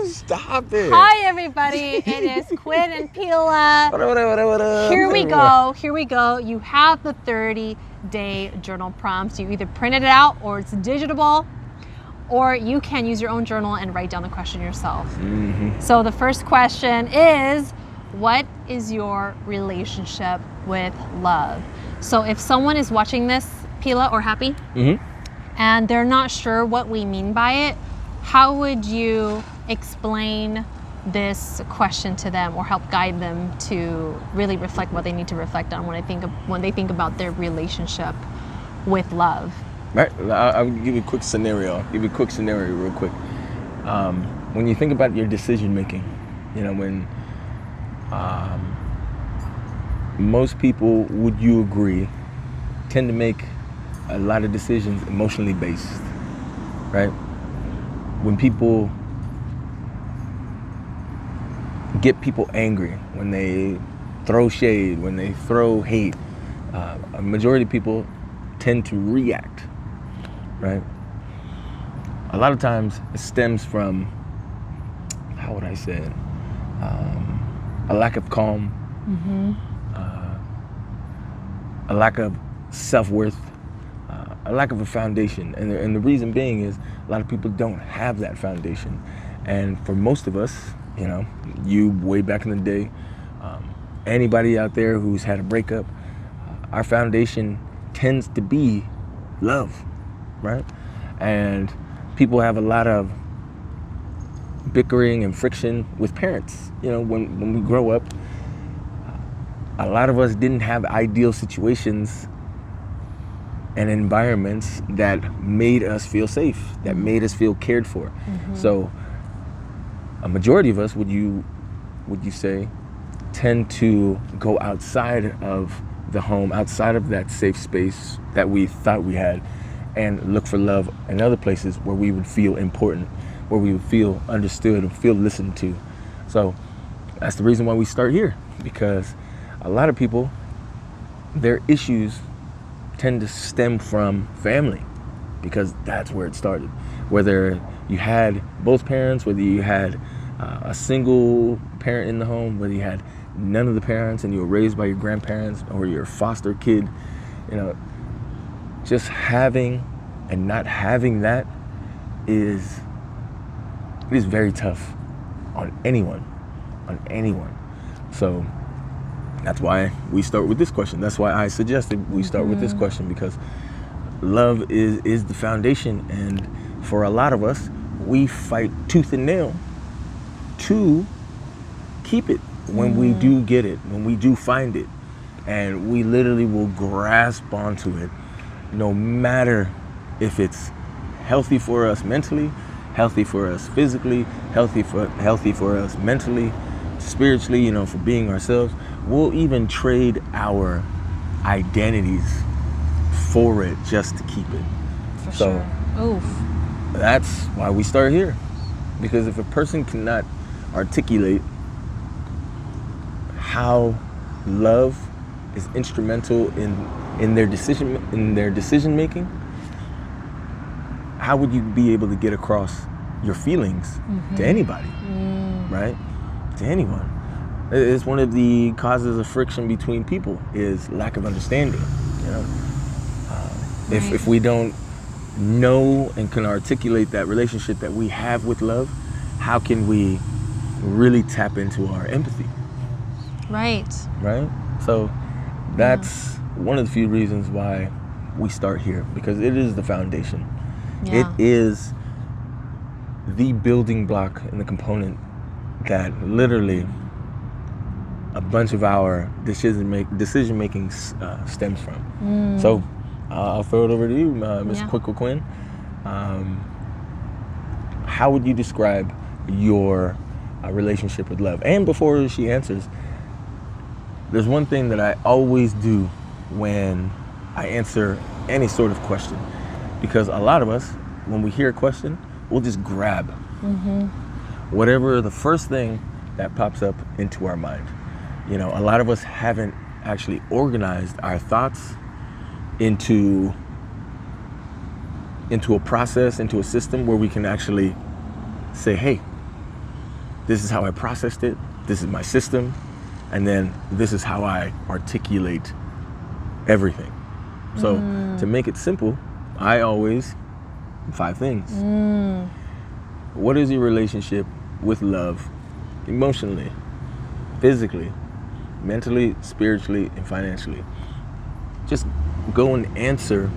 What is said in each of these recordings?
Stop it. Hi, everybody. It is Quinn and Pila. What up? Here we go. You have the 30-day journal prompts. You either printed it out or it's digitable, or you can use your own journal and write down the question yourself. Mm-hmm. So the first question is, what is your relationship with love? So if someone is watching this, Pila or Happy, and they're not sure what we mean by it, how would you explain this question to them or help guide them to really reflect what they need to reflect on when they think about their relationship with love? Right. I'll give you a quick scenario. Real quick. When you think about your decision making, when most people, would you agree, tend to make a lot of decisions emotionally based, right? When people get people angry, when they throw shade, when they throw hate, a majority of people tend to react, right? A lot of times it stems from, how would I say it, a lack of calm, a lack of self-worth, a lack of a foundation. And the reason being is a lot of people don't have that foundation. And for most of us, you way back in the day, anybody out there who's had a breakup, our foundation tends to be love, right? And people have a lot of bickering and friction with parents. When we grow up, a lot of us didn't have ideal situations and environments that made us feel safe, that made us feel cared for. So a majority of us, would you say, tend to go outside of the home, outside of that safe space that we thought we had, and look for love in other places where we would feel important, where we would feel understood and feel listened to. So that's the reason why we start here, because a lot of people, their issues tend to stem from family, because that's where it started. Whether you had both parents, whether you had a single parent in the home, whether you had none of the parents and you were raised by your grandparents or your foster kid, just having and not having that is very tough on anyone. So that's why we start with this question. That's why I suggested we start with this question, because love is the foundation. And for a lot of us, we fight tooth and nail to keep it when we do get it, when we do find it. And we literally will grasp onto it, no matter if it's healthy for us mentally, healthy for us physically, healthy for us mentally, spiritually, for being ourselves. We'll even trade our identities for it just to keep it. For sure. Oof. That's why we start here. Because if a person cannot articulate how love is instrumental in their decision making, how would you be able to get across your feelings to anybody, right? To anyone. It's one of the causes of friction between people, is lack of understanding. If we don't know and can articulate that relationship that we have with love, how can we really tap into our empathy? Right. So that's one of the few reasons why we start here, because it is the foundation. It is the building block and the component that literally a bunch of our decision making stems from. So I'll throw it over to you, Ms. Quickle Quinn. How would you describe your relationship with love? And before she answers, there's one thing that I always do when I answer any sort of question, because a lot of us, when we hear a question, we'll just grab whatever the first thing that pops up into our mind. A lot of us haven't actually organized our thoughts into a process, into a system where we can actually say, hey, this is how I processed it, this is my system, and then this is how I articulate everything. So to make it simple, I always, 5 things. What is your relationship with love emotionally, physically, mentally, spiritually, and financially? Just go and answer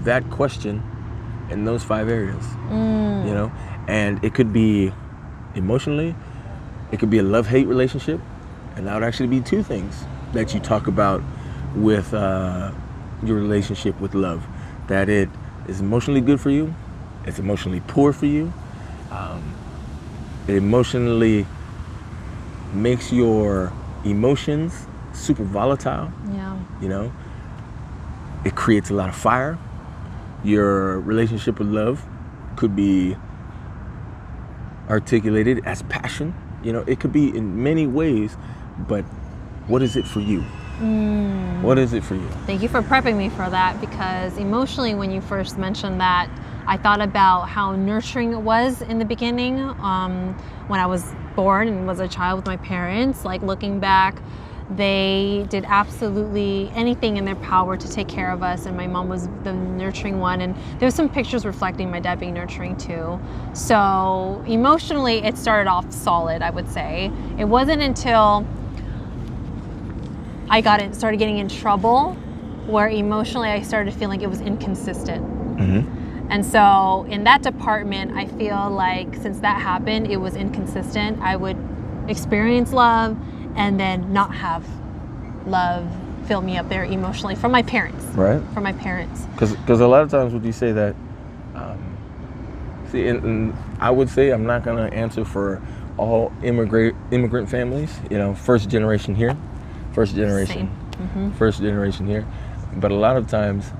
that question in those 5 areas, you know? And it could be emotionally, it could be a love-hate relationship, and that would actually be 2 things that you talk about with your relationship with love. That it is emotionally good for you, it's emotionally poor for you, it emotionally makes your emotions super volatile, you know? It creates a lot of fire. Your relationship with love could be articulated as passion. You know, it could be in many ways, but what is it for you? What is it for you? Thank you for prepping me for that, because emotionally, when you first mentioned that, I thought about how nurturing it was in the beginning when I was born and was a child with my parents. Like, looking back, they did absolutely anything in their power to take care of us, and my mom was the nurturing one, and there was some pictures reflecting my dad being nurturing too. So emotionally, it started off solid, I would say. It wasn't until I started getting in trouble where emotionally I started feeling it was inconsistent. And so in that department, I feel like since that happened, it was inconsistent. I would experience love and then not have love fill me up there emotionally from my parents. Right. From my parents. Because a lot of times would you say that, and I would say I'm not going to answer for all immigrant families, you know, first generation here, first generation here. But a lot of times,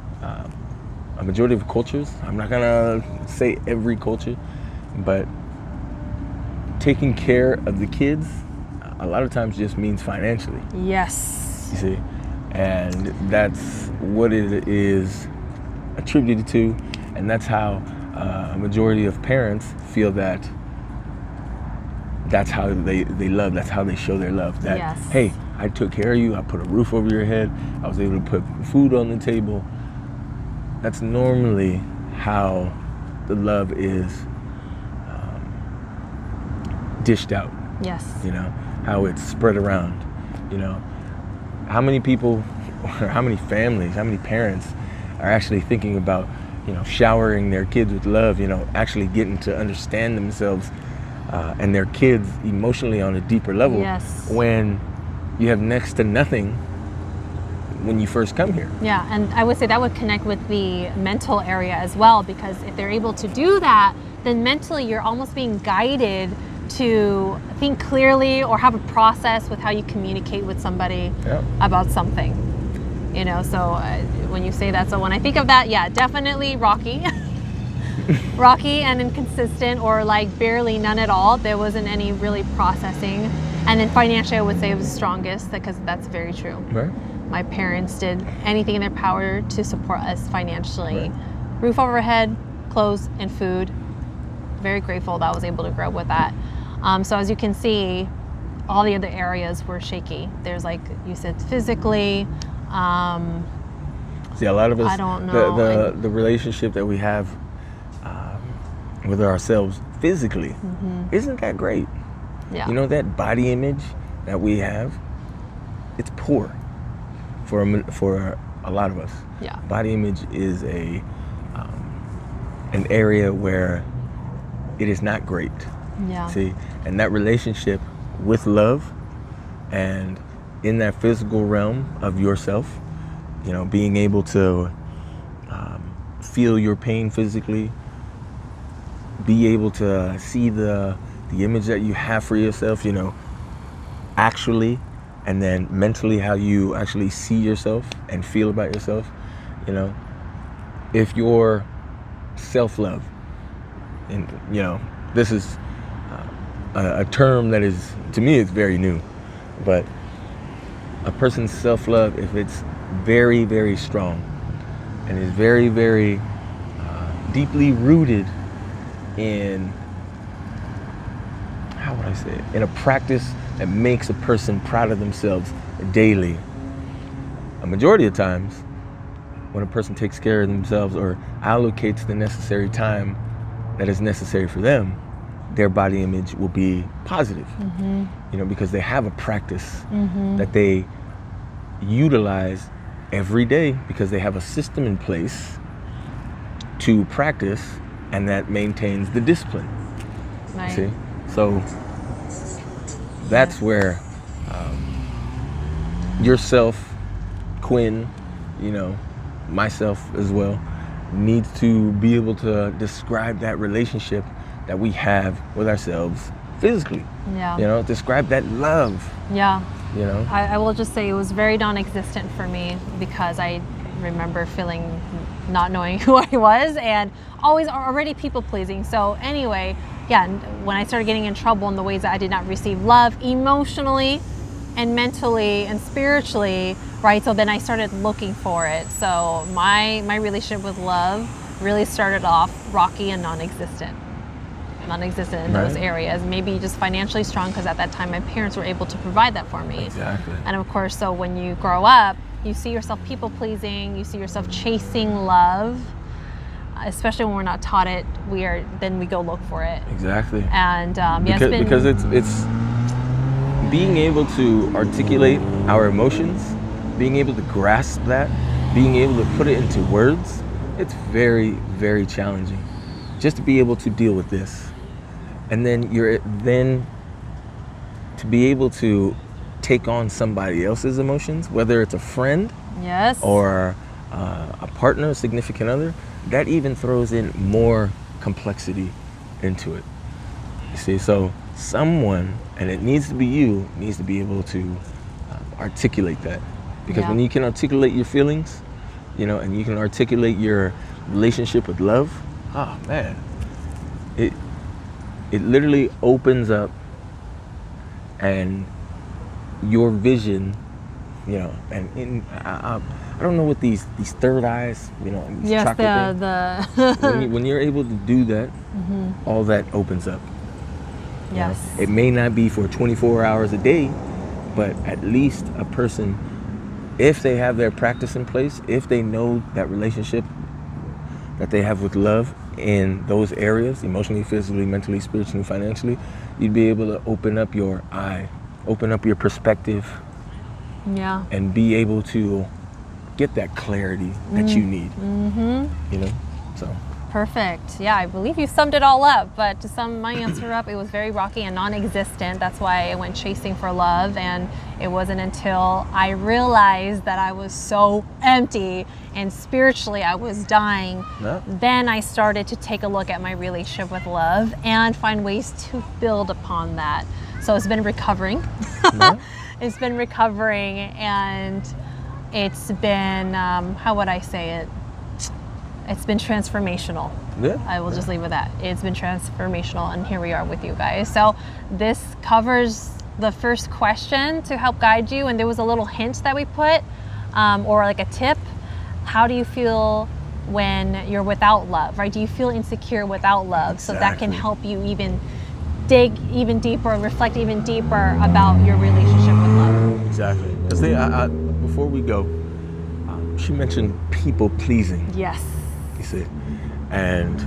a majority of cultures, I'm not going to say every culture, but taking care of the kids a lot of times just means financially. Yes. You see? And that's what it is attributed to, and that's how a majority of parents feel that that's how they love, that's how they show their love. That, yes. Hey, I took care of you, I put a roof over your head, I was able to put food on the table. That's normally how the love is dished out. Yes. You know, how it's spread around. You know, how many people, or how many families, how many parents are actually thinking about, you know, showering their kids with love, you know, actually getting to understand themselves and their kids emotionally on a deeper level. Yes. When you have next to nothing when you first come here. Yeah, and I would say that would connect with the mental area as well, because if they're able to do that, then mentally you're almost being guided to think clearly or have a process with how you communicate with somebody about something. You know, so when you say that, so when I think of that, yeah, definitely rocky. Rocky and inconsistent, or like barely none at all. There wasn't any really processing. And then financially, I would say it was the strongest, because that's very true. Right. My parents did anything in their power to support us financially. Right. Roof over our head, clothes, and food. Very grateful that I was able to grow up with that. So as you can see, all the other areas were shaky. There's, like you said, physically. See, a lot of us, I don't know. The relationship that we have with ourselves physically, isn't that great? Yeah. You know, that body image that we have, it's poor for a lot of us. Yeah. Body image is an area where it is not great. Yeah. See, and that relationship with love, and in that physical realm of yourself, you know, being able to feel your pain physically, be able to see the image that you have for yourself, you know, actually, and then mentally how you actually see yourself and feel about yourself. You know, if your self-love, and you know, this is a term that is, to me, it's very new, but a person's self-love, if it's very, very strong and is very, very deeply rooted in I say, in a practice that makes a person proud of themselves daily. A majority of times, when a person takes care of themselves or allocates the necessary time that is necessary for them, their body image will be positive. Because they have a practice that they utilize every day, because they have a system in place to practice, and that maintains the discipline. Right. See? So that's where yourself, Quinn, myself as well, needs to be able to describe that relationship that we have with ourselves physically. Yeah. Describe that love. Yeah. I I will just say it was very non-existent for me, because I remember feeling not knowing who I was and always already people pleasing. So anyway, yeah, when I started getting in trouble in the ways that I did not receive love emotionally and mentally and spiritually, right? So then I started looking for it. So my relationship with love really started off rocky and non-existent in those areas. Maybe just financially strong, because at that time my parents were able to provide that for me. Exactly. And of course, so when you grow up, you see yourself people pleasing, you see yourself chasing love, especially when we're not taught it. Then we go look for it. Exactly. And because it's being able to articulate our emotions, being able to grasp that, being able to put it into words. It's very, very challenging just to be able to deal with this. And then to be able to take on somebody else's emotions, whether it's a friend, yes, or a partner, a significant other, that even throws in more complexity into it. You see, so someone, and it needs to be you, needs to be able to articulate that. Because when you can articulate your feelings, and you can articulate your relationship with love, oh man, it literally opens up, and your vision, and I don't know what these third eyes, these yes, chakra the when you're able to do that, all that opens up. yes, It may not be for 24 hours a day, but at least a person, if they have their practice in place, if they know that relationship that they have with love in those areas, emotionally, physically, mentally, spiritually, financially, you'd be able to open up your eye, open up your perspective, and be able to get that clarity that you need. So perfect. Yeah, I believe you summed it all up. But to sum my answer up, it was very rocky and non-existent. That's why I went chasing for love, and it wasn't until I realized that I was so empty and spiritually I was dying, then I started to take a look at my relationship with love and find ways to build upon that. So it's been recovering. It's been recovering, and it's been, how would I say it? It's been transformational. I will just leave it at that. It's been transformational, and here we are with you guys. So this covers the first question to help guide you, and there was a little hint that we put, or like a tip. How do you feel when you're without love, right? Do you feel insecure without love? Exactly. So that can help you even dig even deeper, reflect even deeper about your relationship with love. Exactly. Because before we go, she mentioned people pleasing. Yes. You see, and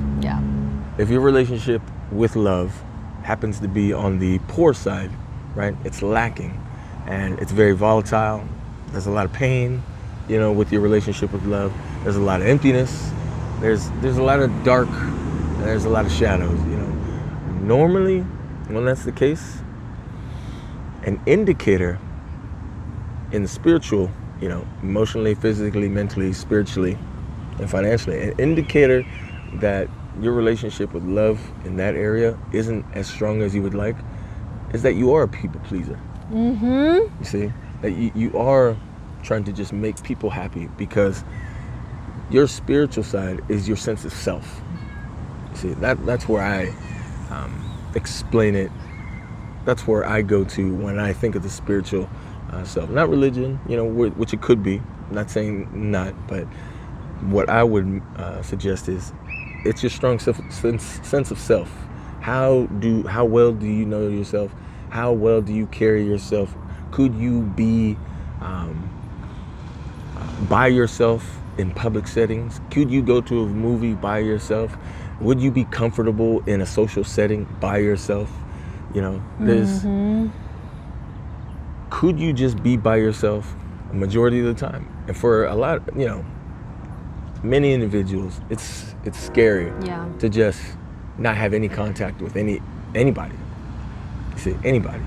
if your relationship with love happens to be on the poor side, right? It's lacking, and it's very volatile. There's a lot of pain, with your relationship with love. There's a lot of emptiness. There's a lot of dark. There's a lot of shadows. Normally, when that's the case, an indicator in the spiritual, emotionally, physically, mentally, spiritually, and financially, an indicator that your relationship with love in that area isn't as strong as you would like is that you are a people pleaser. You see, that you are trying to just make people happy, because your spiritual side is your sense of self. You see, that's where I explain it. That's where I go to when I think of the spiritual self, not religion, which it could be. I'm not saying not, but what I would suggest is it's your strong sense of self. How well do you know yourself? How well do you carry yourself? Could you be by yourself in public settings? Could you go to a movie by yourself? Would you be comfortable in a social setting by yourself? You know, could you just be by yourself a majority of the time? And for a lot, many individuals, it's scary to just not have any contact with anybody. You see, anybody.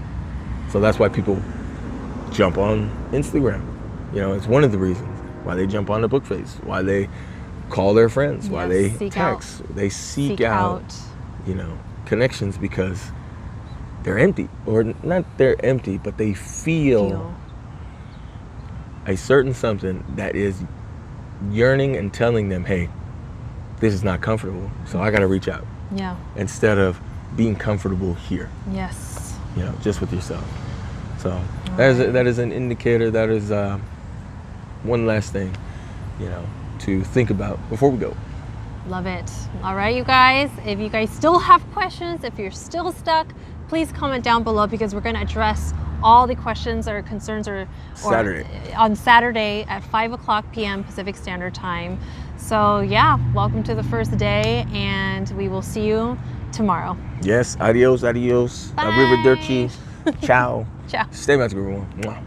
So that's why people jump on Instagram. It's one of the reasons why they jump on the book face, why they call their friends, why they text. They seek out, connections, because they're empty. Or not they're empty, but they feel a certain something that is yearning and telling them, hey, this is not comfortable, so I got to reach out. Yeah. Instead of being comfortable here. Yes. Just with yourself. So that is an indicator. That is one last thing, to think about before we go. Love it. All right, you guys, if you guys still have questions, if you're still stuck, please comment down below, because we're going to address all the questions or concerns or on Saturday at 5:00 p.m. Pacific Standard Time. So yeah, welcome to the first day, and we will see you tomorrow. Yes, adios. Bye. Arrivederci. Ciao. Ciao. Stay magical, everyone. Mwah.